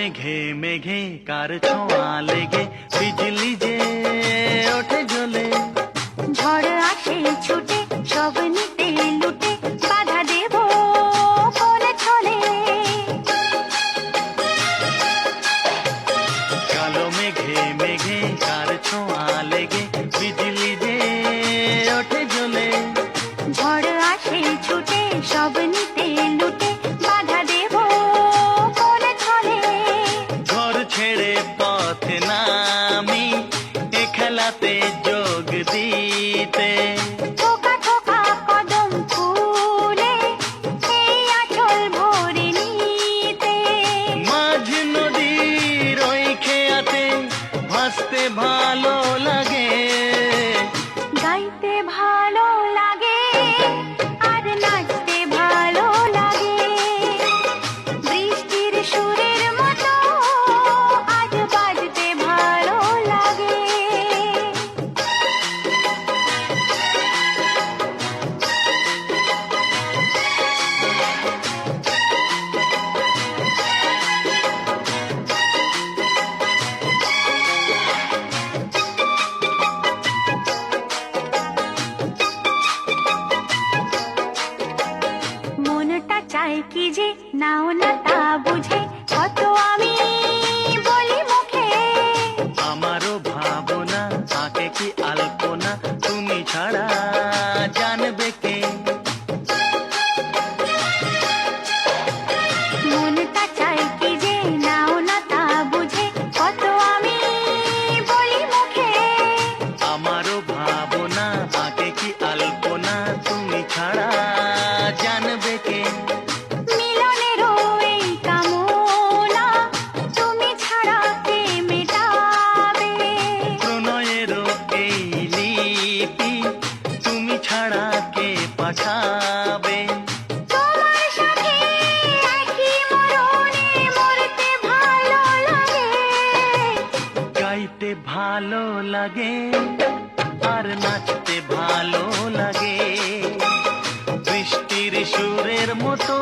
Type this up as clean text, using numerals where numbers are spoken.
মেঘে মেঘে কার ছোঁয়া লেগে বিজলি যে ওঠে জ্বলে। ঝড় আসে ছুটে সব নিতে লুটে বাধা দেব কোন ছলে। কালো মেঘে মেঘে কার ছোঁয়া লেগে বিজলি যে ওঠে জ্বলে। ঝড় আসে ছুটে সব নিতে লুটে বাধা দেব কোন ছলে। ঘর ছেড়ে পথ নামি এ খেলাতে যোগ দিতে। থোকা থোকা কদম ফুলে এই আঁচল ভরে নিতে। মাঝ নদীর ওই খেয়াতে ভাসতে ভালো লাগে। গাইতে ভালো লাগে আর নাচতে ভালো লাগে। বৃষ্টির সুরের মতো আজ বাজতে ভালো লাগে। মনটা চায় কি যে নাও না তা বুঝে কত আমি বলি মুখে। আমারও ভাবনা তাকে কি আলপনা তুমি ছাড়া জানবে কে। মনটা চায় কি যে নাও না তা বুঝে কত আমি বলি মুখে। আমারও ভাবনা তাকে কি আলপনা তুমি ছাড়া জানবে কে। মিলনেরও এই কামনা তুমি ছাড়া কে মেটাবে। প্রণয়েরও এই লিপি তুমি ছাড়া কে পাঠাবে। তোমার সাথে একই মরণে মরতে ভালো লাগে। গাইতে ভালো লাগে আর নাচতে ভালো লাগে। বৃষ্টির সুরের মতো